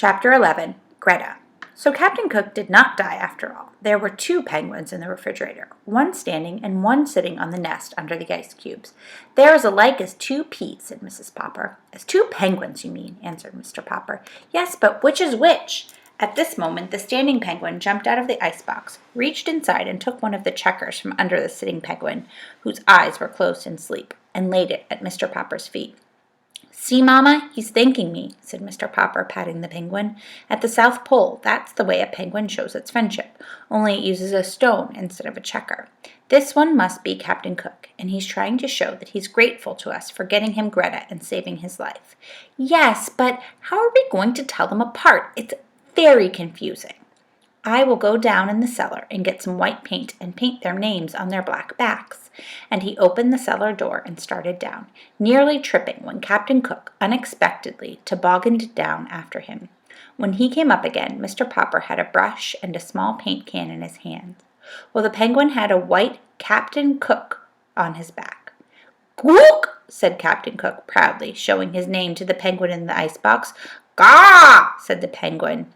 Chapter 11, Greta. So Captain Cook did not die after all. There were 2 penguins in the refrigerator, one standing and one sitting on the nest under the ice cubes. "They are as alike as 2 peas," said Mrs. Popper. "As 2 penguins, you mean," answered Mr. Popper. "Yes, but which is which?" At this moment, the standing penguin jumped out of the icebox, reached inside and took one of the checkers from under the sitting penguin, whose eyes were closed in sleep, and laid it at Mr. Popper's feet. "See, Mamma, he's thanking me," said Mr. Popper, patting the penguin. "At the South Pole, that's the way a penguin shows its friendship, only it uses a stone instead of a checker. This one must be Captain Cook, and he's trying to show that he's grateful to us for getting him Greta and saving his life." "Yes, but how are we going to tell them apart? It's very confusing." "I will go down in the cellar and get some white paint and paint their names on their black backs." And he opened the cellar door and started down, nearly tripping when Captain Cook unexpectedly tobogganed down after him. When he came up again, Mr. Popper had a brush and a small paint can in his hand, while the penguin had a white Captain Cook on his back. "Gook!" said Captain Cook proudly, showing his name to the penguin in the icebox. "Gaw!" said the penguin,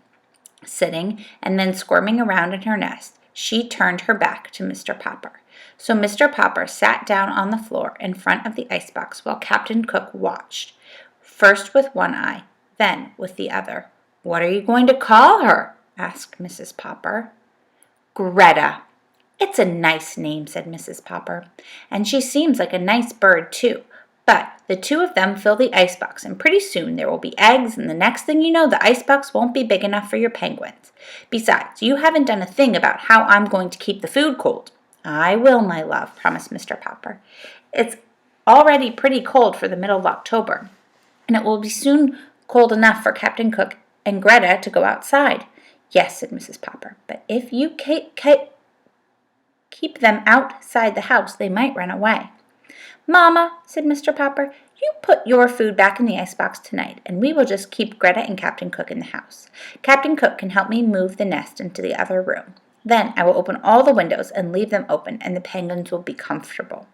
sitting and then squirming around in her nest. She turned her back to Mr. Popper. So Mr. Popper sat down on the floor in front of the icebox while Captain Cook watched, first with one eye, then with the other. "What are you going to call her?" asked Mrs. Popper. "Greta." "It's a nice name," said Mrs. Popper, "and she seems like a nice bird, too. But the 2 of them fill the icebox, and pretty soon there will be eggs, and the next thing you know the icebox won't be big enough for your penguins. Besides, you haven't done a thing about how I'm going to keep the food cold." "I will, my love," promised Mr. Popper. "It's already pretty cold for the middle of October, and it will be soon cold enough for Captain Cook and Greta to go outside." "Yes," said Mrs. Popper, "but if you keep them outside the house, they might run away." "Mamma," said Mr. Popper, "you put your food back in the icebox tonight, and we will just keep Greta and Captain Cook in the house. Captain Cook can help me move the nest into the other room. Then I will open all the windows and leave them open, and the penguins will be comfortable."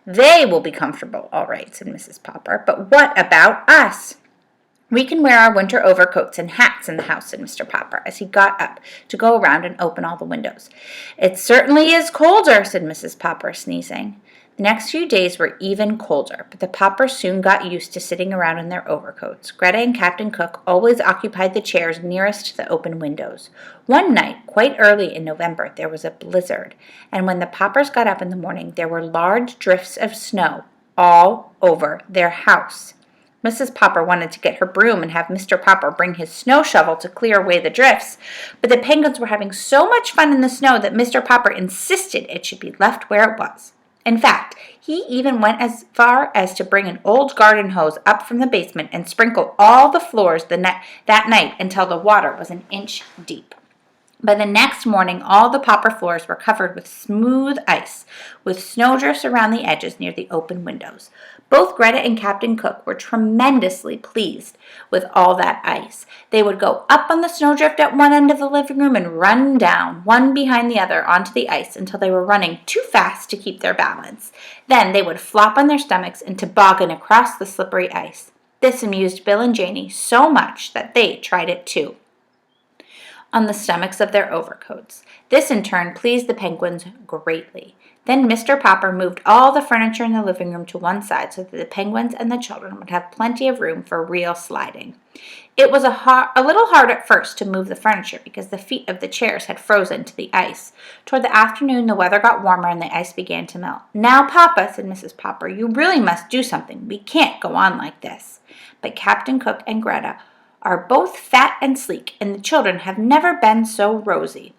"They will be comfortable, all right," said Mrs. Popper, "but what about us?" "We can wear our winter overcoats and hats in the house," said Mr. Popper, as he got up to go around and open all the windows. "It certainly is colder," said Mrs. Popper, sneezing. The next few days were even colder, but the Poppers soon got used to sitting around in their overcoats. Greta and Captain Cook always occupied the chairs nearest to the open windows. One night, quite early in November, there was a blizzard, and when the Poppers got up in the morning, there were large drifts of snow all over their house. Mrs. Popper wanted to get her broom and have Mr. Popper bring his snow shovel to clear away the drifts, but the penguins were having so much fun in the snow that Mr. Popper insisted it should be left where it was. In fact, he even went as far as to bring an old garden hose up from the basement and sprinkle all the floors that night until the water was an inch deep. By the next morning, all the Popper floors were covered with smooth ice, with snowdrifts around the edges near the open windows. Both Greta and Captain Cook were tremendously pleased with all that ice. They would go up on the snowdrift at one end of the living room and run down, one behind the other, onto the ice until they were running too fast to keep their balance. Then they would flop on their stomachs and toboggan across the slippery ice. This amused Bill and Janie so much that they tried it too, on the stomachs of their overcoats. This in turn pleased the penguins greatly. Then Mr. Popper moved all the furniture in the living room to one side so that the penguins and the children would have plenty of room for real sliding. It was a little hard at first to move the furniture because the feet of the chairs had frozen to the ice. Toward the afternoon, the weather got warmer and the ice began to melt. "Now, Papa," said Mrs. Popper, "you really must do something. We can't go on like this." But Captain Cook and Greta are both fat and sleek, and the children have never been so rosy.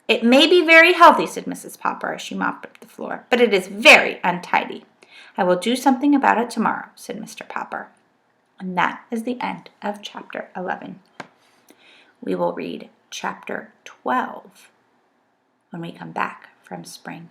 "It may be very healthy," said Mrs. Popper as she mopped up the floor, "but it is very untidy." "I will do something about it tomorrow," said Mr. Popper. And that is the end of Chapter 11. We will read Chapter 12 when we come back from spring